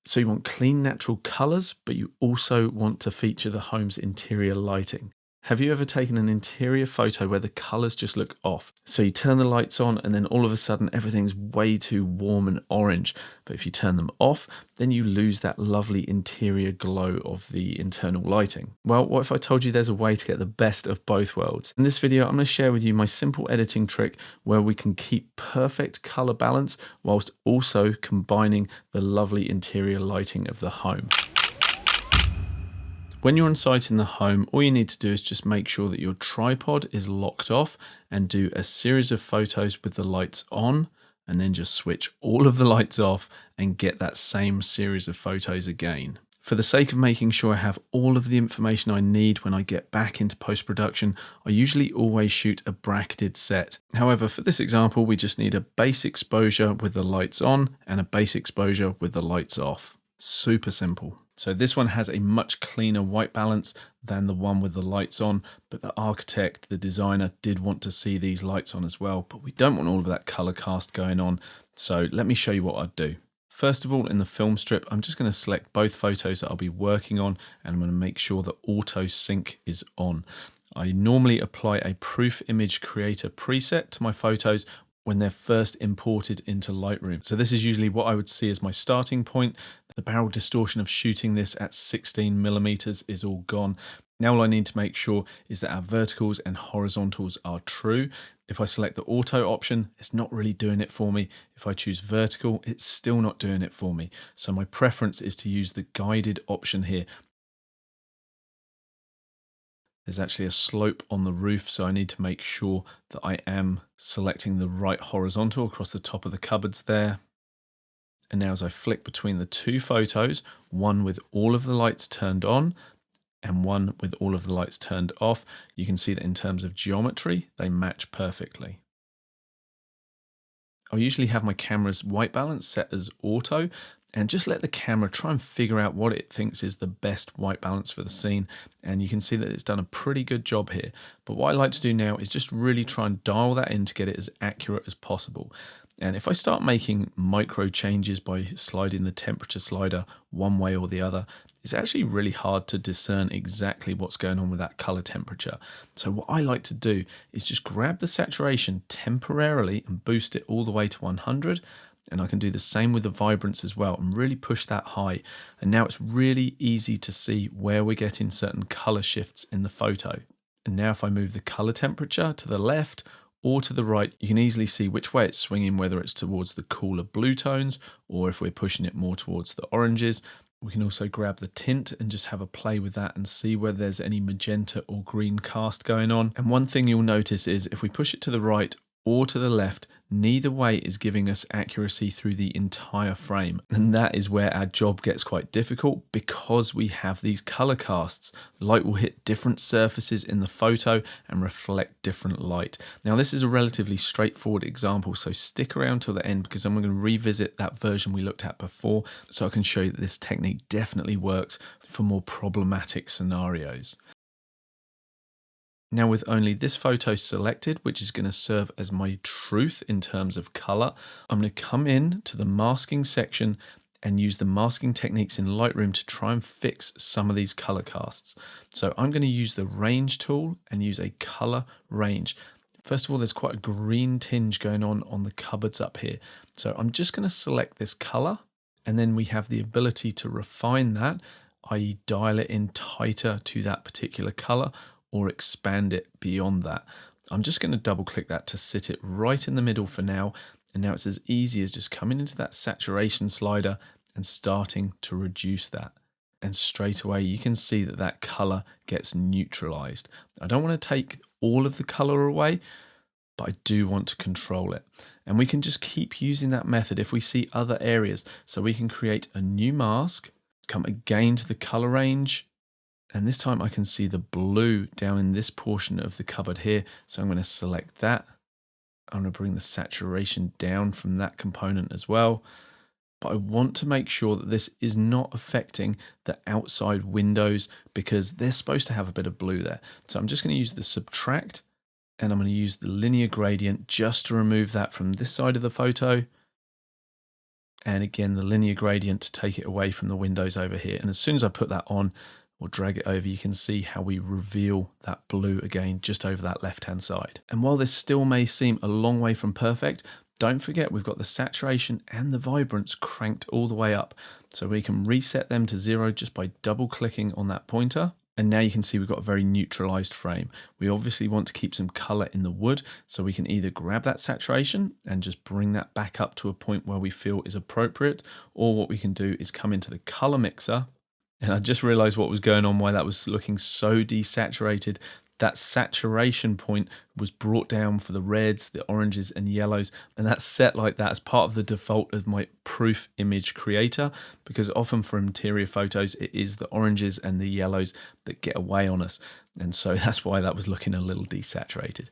So you want clean, natural colors, but you also want to feature the home's interior lighting. Have you ever taken an interior photo where the colors just look off? So you turn the lights on and then all of a sudden everything's way too warm and orange. But if you turn them off, then you lose that lovely interior glow of the internal lighting. Well, what if I told you there's a way to get the best of both worlds? In this video, I'm going to share with you my simple editing trick where we can keep perfect color balance whilst also combining the lovely interior lighting of the home. When you're on site in the home, all you need to do is just make sure that your tripod is locked off and do a series of photos with the lights on, and then just switch all of the lights off and get that same series of photos again. For the sake of making sure I have all of the information I need when I get back into post-production, I usually always shoot a bracketed set. However, for this example, we just need a base exposure with the lights on and a base exposure with the lights off. Super simple. So this one has a much cleaner white balance than the one with the lights on, but the architect, the designer, did want to see these lights on as well, but we don't want all of that color cast going on. So let me show you what I'd do. First of all, in the film strip, I'm just going to select both photos that I'll be working on, and I'm going to make sure that auto sync is on. I normally apply a proof image creator preset to my photos when they're first imported into Lightroom. So this is usually what I would see as my starting point. The barrel distortion of shooting this at 16mm is all gone. Now all I need to make sure is that our verticals and horizontals are true. If I select the auto option, it's not really doing it for me. If I choose vertical, it's still not doing it for me. So my preference is to use the guided option here. There's actually a slope on the roof, so I need to make sure that I am selecting the right horizontal across the top of the cupboards there. And now as I flick between the two photos, one with all of the lights turned on and one with all of the lights turned off, you can see that in terms of geometry, they match perfectly. I'll usually have my camera's white balance set as auto, and just let the camera try and figure out what it thinks is the best white balance for the scene. And you can see that it's done a pretty good job here. But what I like to do now is just really try and dial that in to get it as accurate as possible. And if I start making micro changes by sliding the temperature slider one way or the other, it's actually really hard to discern exactly what's going on with that color temperature. So what I like to do is just grab the saturation temporarily and boost it all the way to 100. And I can do the same with the vibrance as well and really push that high. And now it's really easy to see where we're getting certain color shifts in the photo. And now if I move the color temperature to the left or to the right, you can easily see which way it's swinging, whether it's towards the cooler blue tones or if we're pushing it more towards the oranges. We can also grab the tint and just have a play with that and see whether there's any magenta or green cast going on. And one thing you'll notice is if we push it to the right or to the left, neither way is giving us accuracy through the entire frame. And that is where our job gets quite difficult because we have these color casts. Light will hit different surfaces in the photo and reflect different light. Now this is a relatively straightforward example, so stick around till the end because I'm going to revisit that version we looked at before so I can show you that this technique definitely works for more problematic scenarios. Now with only this photo selected, which is going to serve as my truth in terms of color, I'm going to come in to the masking section and use the masking techniques in Lightroom to try and fix some of these color casts. So I'm going to use the range tool and use a color range. First of all, there's quite a green tinge going on the cupboards up here. So I'm just going to select this color and then we have the ability to refine that, i.e. dial it in tighter to that particular color, or expand it beyond that. I'm just going to double click that to sit it right in the middle for now. And now it's as easy as just coming into that saturation slider and starting to reduce that. And straight away you can see that that color gets neutralized. I don't want to take all of the color away, but I do want to control it. And we can just keep using that method if we see other areas. So we can create a new mask, come again to the color range, and this time I can see the blue down in this portion of the cupboard here. So I'm going to select that. I'm going to bring the saturation down from that component as well. But I want to make sure that this is not affecting the outside windows because they're supposed to have a bit of blue there. So I'm just going to use the subtract and I'm going to use the linear gradient just to remove that from this side of the photo. and again the linear gradient to take it away from the windows over here. And as soon as I put that on or drag it over, you can see how we reveal that blue again just over that left hand side. And while this still may seem a long way from perfect, don't forget we've got the saturation and the vibrance cranked all the way up. So we can reset them to 0 just by double clicking on that pointer. And now you can see we've got a very neutralized frame. We obviously want to keep some color in the wood, so we can either grab that saturation and just bring that back up to a point where we feel is appropriate, or what we can do is come into the color mixer. And I just realized what was going on, why that was looking so desaturated. That saturation point was brought down for the reds, the oranges and yellows, and that's set like that as part of the default of my proof image creator, because often for interior photos it is the oranges and the yellows that get away on us, and so that's why that was looking a little desaturated.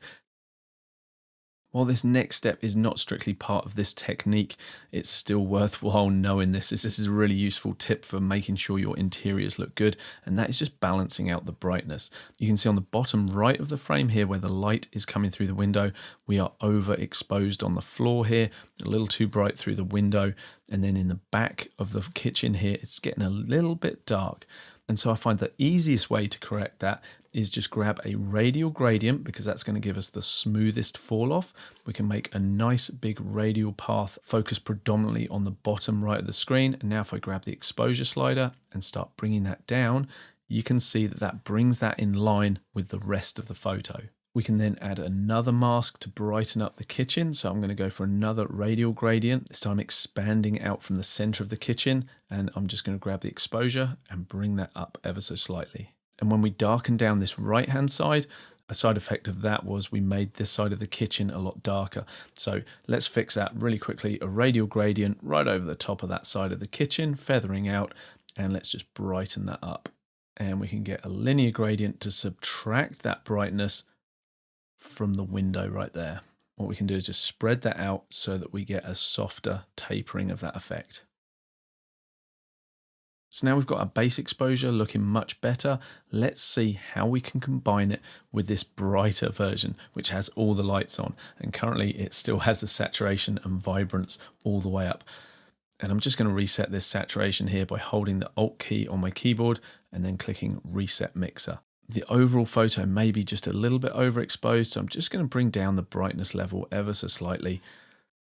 While this next step is not strictly part of this technique, it's still worthwhile knowing this. This is a really useful tip for making sure your interiors look good, and that is just balancing out the brightness. You can see on the bottom right of the frame here where the light is coming through the window, we are overexposed on the floor here, a little too bright through the window, and then in the back of the kitchen here, it's getting a little bit dark. And so I find the easiest way to correct that is just grab a radial gradient, because that's going to give us the smoothest fall off. We can make a nice big radial path focused predominantly on the bottom right of the screen. And now if I grab the exposure slider and start bringing that down, you can see that that brings that in line with the rest of the photo. We can then add another mask to brighten up the kitchen. So I'm going to go for another radial gradient, this time expanding out from the center of the kitchen. And I'm just going to grab the exposure and bring that up ever so slightly. And when we darken down this right hand side, a side effect of that was we made this side of the kitchen a lot darker. So let's fix that really quickly. A radial gradient right over the top of that side of the kitchen, feathering out, and let's just brighten that up. And we can get a linear gradient to subtract that brightness from the window right there. What we can do is just spread that out so that we get a softer tapering of that effect. So now we've got our base exposure looking much better. Let's see how we can combine it with this brighter version, which has all the lights on. And currently it still has the saturation and vibrance all the way up. And I'm just going to reset this saturation here by holding the Alt key on my keyboard and then clicking Reset Mixer. The overall photo may be just a little bit overexposed, so I'm just going to bring down the brightness level ever so slightly.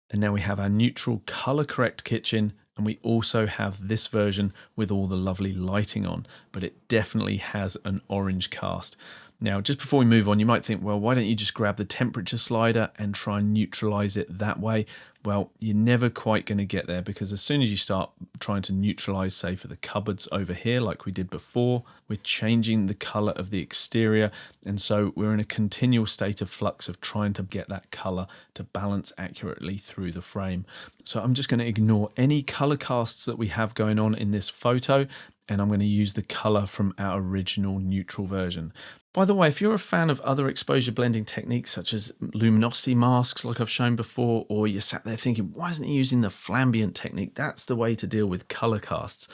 And now we have our neutral color correct kitchen, and we also have this version with all the lovely lighting on, but it definitely has an orange cast. Now, just before we move on, you might think, well, why don't you just grab the temperature slider and try and neutralize it that way? Well, you're never quite going to get there, because as soon as you start trying to neutralize, say for the cupboards over here, like we did before, we're changing the color of the exterior. And so we're in a continual state of flux of trying to get that color to balance accurately through the frame. So I'm just going to ignore any color casts that we have going on in this photo, and I'm going to use the color from our original neutral version. By the way, if you're a fan of other exposure blending techniques such as luminosity masks like I've shown before, or you're sat there thinking, why isn't he using the flambient technique? That's the way to deal with color casts.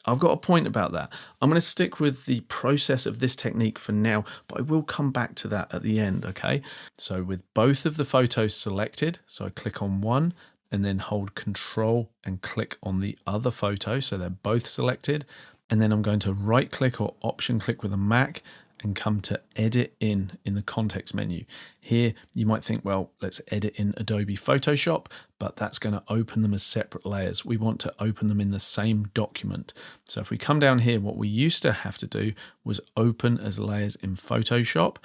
I've got a point about that. I'm going to stick with the process of this technique for now, but I will come back to that at the end, okay? So with both of the photos selected, so I click on one and then hold Control and click on the other photo, so they're both selected. And then I'm going to right click or option click with a Mac and come to edit in the context menu. Here you might think, well, let's edit in Adobe Photoshop, but that's going to open them as separate layers. We want to open them in the same document. So if we come down here, what we used to have to do was open as layers in Photoshop.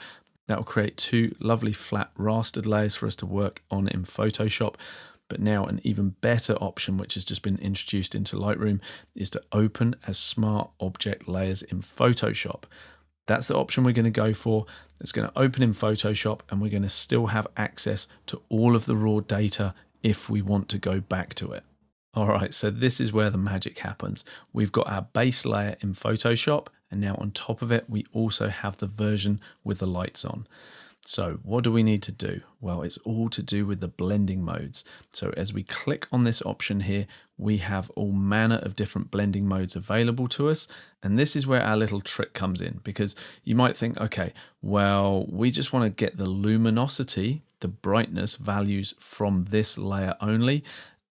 That will create two lovely flat rastered layers for us to work on in Photoshop. But now an even better option, which has just been introduced into Lightroom, is to open as smart object layers in Photoshop. That's the option we're going to go for. It's going to open in Photoshop, and we're going to still have access to all of the raw data if we want to go back to it. All right, so this is where the magic happens. We've got our base layer in Photoshop, and now on top of it, we also have the version with the lights on. So what do we need to do? Well, it's all to do with the blending modes. So as we click on this option here, we have all manner of different blending modes available to us. And this is where our little trick comes in, because you might think, okay, well, we just want to get the luminosity, the brightness values from this layer only.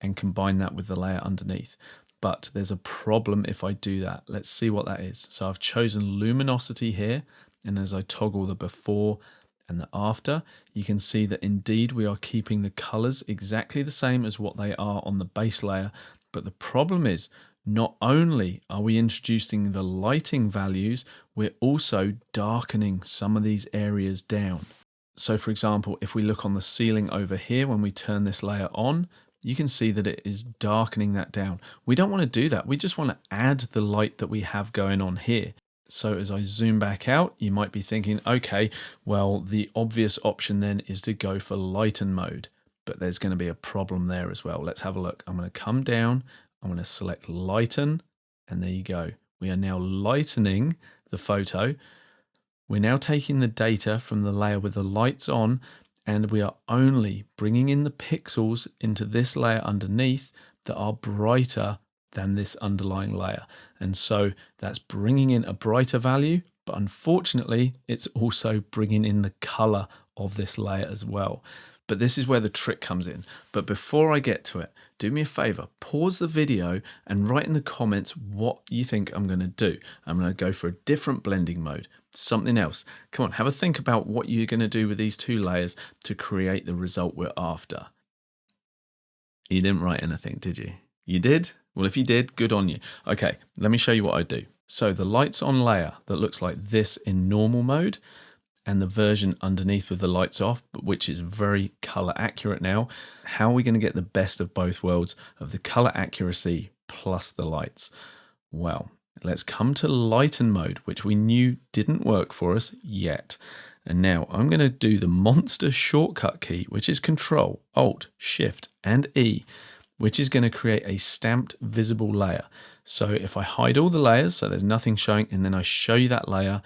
and combine that with the layer underneath. But there's a problem if I do that. Let's see what that is. So I've chosen luminosity here, and as I toggle the before and the after, you can see that indeed we are keeping the colors exactly the same as what they are on the base layer. But the problem is, not only are we introducing the lighting values, we're also darkening some of these areas down. So for example, if we look on the ceiling over here, when we turn this layer on, you can see that it is darkening that down. We don't want to do that. We just want to add the light that we have going on here. So as I zoom back out, you might be thinking, okay, well, the obvious option then is to go for lighten mode, but there's going to be a problem there as well. Let's have a look. I'm going to come down, I'm going to select lighten, and there you go. We are now lightening the photo. We're now taking the data from the layer with the lights on, and we are only bringing in the pixels into this layer underneath that are brighter than this underlying layer. And so that's bringing in a brighter value, but unfortunately, it's also bringing in the color of this layer as well. But this is where the trick comes in. But before I get to it, do me a favor, pause the video and write in the comments what you think I'm going to do. I'm going to go for a different blending mode, something else. Come on, have a think about what you're going to do with these two layers to create the result we're after. You didn't write anything, did you? You did? Well, if you did, good on you. Okay, let me show you what I do. So the lights on layer that looks like this in normal mode, and the version underneath with the lights off, but which is very color accurate now. How are we going to get the best of both worlds of the color accuracy plus the lights? Well, let's come to lighten mode, which we knew didn't work for us yet. And now I'm going to do the monster shortcut key, which is Control, Alt, Shift, and E, which is going to create a stamped visible layer. So if I hide all the layers, so there's nothing showing, and then I show you that layer,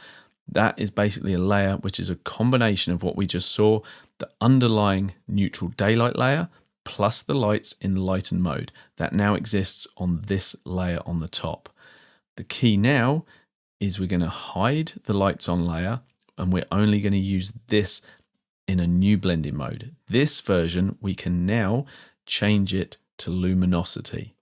that is basically a layer which is a combination of what we just saw, the underlying neutral daylight layer, plus the lights in lighten mode. That now exists on this layer on the top. The key now is we're going to hide the lights on layer, and we're only going to use this in a new blending mode. This version, we can now change it to luminosity.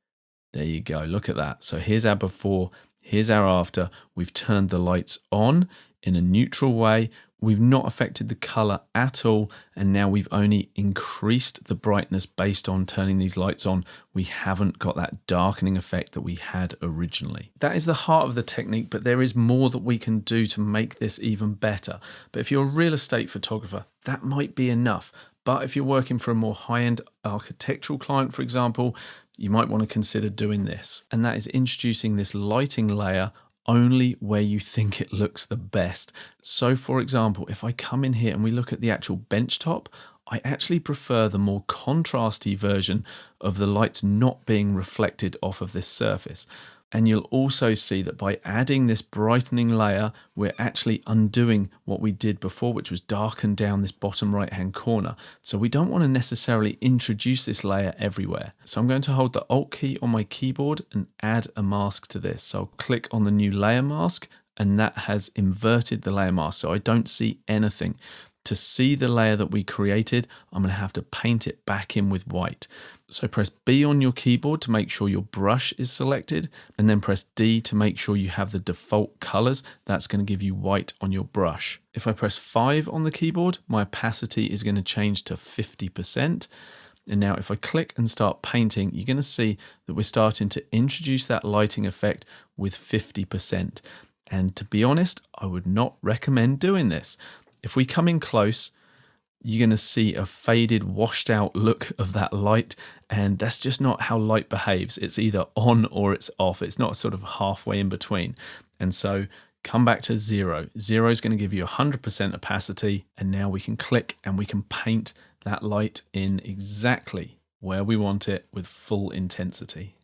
There you go, look at that. So here's our before, here's our after. We've turned the lights on in a neutral way. We've not affected the color at all, and now we've only increased the brightness based on turning these lights on. We haven't got that darkening effect that we had originally. That is the heart of the technique, but there is more that we can do to make this even better. But if you're a real estate photographer, that might be enough. But if you're working for a more high-end architectural client, for example, you might want to consider doing this. And that is introducing this lighting layer only where you think it looks the best. So for example, if I come in here and we look at the actual benchtop, I actually prefer the more contrasty version of the lights not being reflected off of this surface. And you'll also see that by adding this brightening layer, we're actually undoing what we did before, which was darken down this bottom right-hand corner. So we don't want to necessarily introduce this layer everywhere. So I'm going to hold the Alt key on my keyboard and add a mask to this. So I'll click on the new layer mask, and that has inverted the layer mask. So I don't see anything. To see the layer that we created, I'm going to have to paint it back in with white. So press B on your keyboard to make sure your brush is selected, and then press D to make sure you have the default colors. That's going to give you white on your brush. If I press 5 on the keyboard, my opacity is going to change to 50%. And now if I click and start painting, you're going to see that we're starting to introduce that lighting effect with 50%. And to be honest, I would not recommend doing this. If we come in close, you're going to see a faded, washed out look of that light, and that's just not how light behaves. It's either on or it's off. It's not sort of halfway in between. And so come back to 0. 0 is going to give you 100% opacity, and now we can click and we can paint that light in exactly where we want it with full intensity.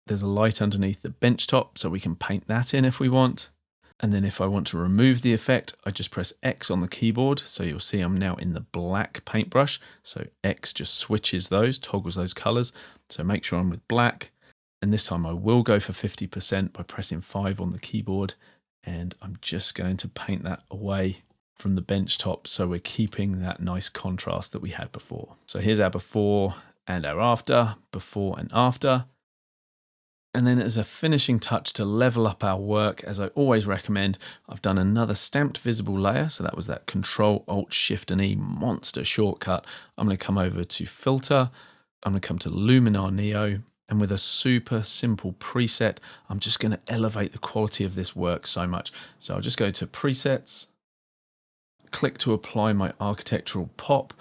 There's a light underneath the benchtop, so we can paint that in if we want. And then if I want to remove the effect, I just press X on the keyboard. So you'll see I'm now in the black paintbrush. So X just switches those, toggles those colors. So make sure I'm with black. And this time I will go for 50% by pressing 5 on the keyboard. And I'm just going to paint that away from the benchtop. So we're keeping that nice contrast that we had before. So here's our before and our after, before and after. And then as a finishing touch to level up our work, as I always recommend, I've done another stamped visible layer. So that was that Control Alt Shift and E monster shortcut. I'm going to come over to Filter. I'm going to come to Luminar Neo. And with a super simple preset, I'm just going to elevate the quality of this work so much. So I'll just go to Presets, click to apply my architectural pop.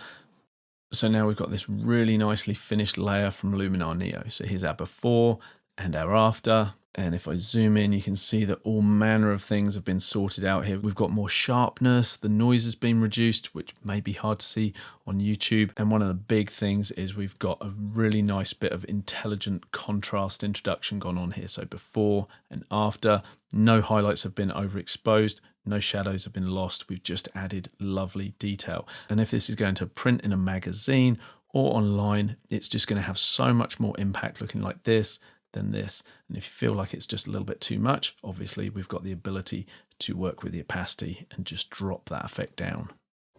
So now we've got this really nicely finished layer from Luminar Neo. So here's our before and our after. And if I zoom in, you can see that all manner of things have been sorted out here. We've got more sharpness, the noise has been reduced, which may be hard to see on YouTube. And one of the big things is we've got a really nice bit of intelligent contrast introduction gone on here. So before and after, no highlights have been overexposed, no shadows have been lost. We've just added lovely detail. And if this is going to print in a magazine or online, it's just going to have so much more impact looking like this than this. And if you feel like it's just a little bit too much, obviously we've got the ability to work with the opacity and just drop that effect down.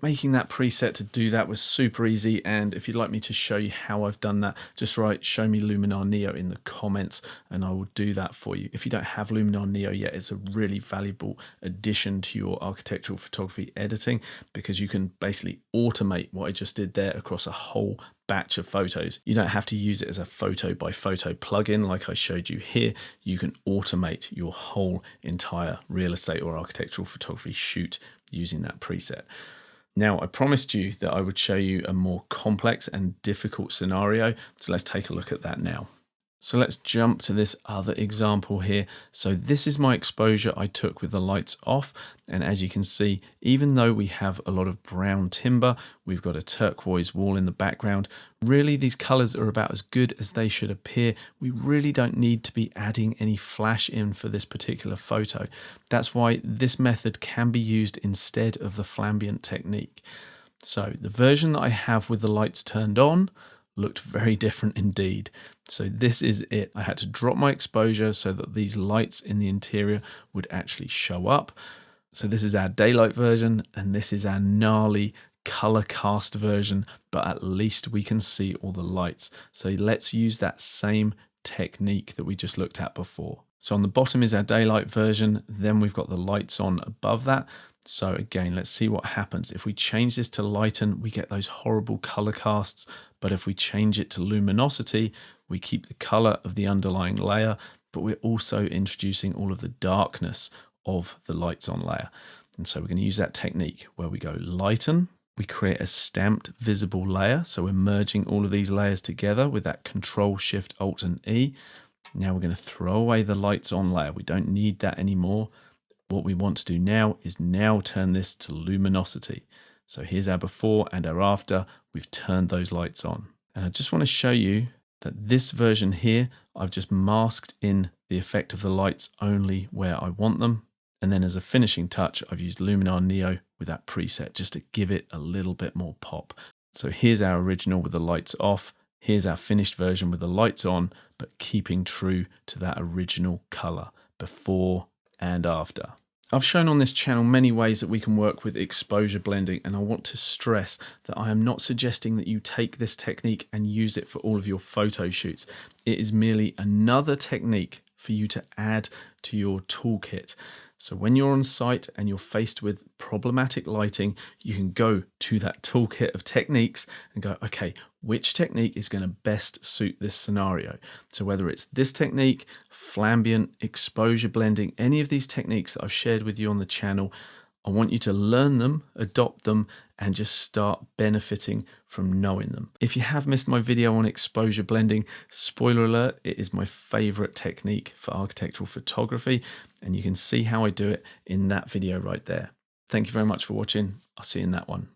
Making that preset to do that was super easy, and if you'd like me to show you how I've done that, just write show me Luminar Neo in the comments and I will do that for you. If you don't have Luminar Neo yet, it's a really valuable addition to your architectural photography editing, because you can basically automate what I just did there across a whole batch of photos. You don't have to use it as a photo by photo plugin like I showed you here. You can automate your whole entire real estate or architectural photography shoot using that preset. Now, I promised you that I would show you a more complex and difficult scenario, so let's take a look at that now. So let's jump to this other example here. So this is my exposure I took with the lights off. And as you can see, even though we have a lot of brown timber, we've got a turquoise wall in the background. Really, these colors are about as good as they should appear. We really don't need to be adding any flash in for this particular photo. That's why this method can be used instead of the flambient technique. So the version that I have with the lights turned on looked very different indeed. So this is it. I had to drop my exposure so that these lights in the interior would actually show up. So this is our daylight version, and this is our gnarly color cast version, but at least we can see all the lights. So let's use that same technique that we just looked at before. So on the bottom is our daylight version, then we've got the lights on above that. So again, let's see what happens. If we change this to lighten, we get those horrible color casts. But if we change it to luminosity, we keep the color of the underlying layer, but we're also introducing all of the darkness of the lights on layer. And so we're going to use that technique where we go lighten. We create a stamped visible layer. So we're merging all of these layers together with that Control Shift Alt and E. Now we're going to throw away the lights on layer. We don't need that anymore. What we want to do now is turn this to luminosity. So here's our before and our after. We've turned those lights on. And I just want to show you that this version here, I've just masked in the effect of the lights only where I want them. And then as a finishing touch, I've used Luminar Neo with that preset just to give it a little bit more pop. So here's our original with the lights off. Here's our finished version with the lights on, but keeping true to that original color before and after. I've shown on this channel many ways that we can work with exposure blending, and I want to stress that I am not suggesting that you take this technique and use it for all of your photo shoots. It is merely another technique for you to add to your toolkit. So when you're on site and you're faced with problematic lighting, you can go to that toolkit of techniques and go, okay, which technique is going to best suit this scenario? So whether it's this technique, flambient, exposure blending, any of these techniques that I've shared with you on the channel, I want you to learn them, adopt them, and just start benefiting from knowing them. If you have missed my video on exposure blending, spoiler alert, it is my favorite technique for architectural photography, and you can see how I do it in that video right there. Thank you very much for watching. I'll see you in that one.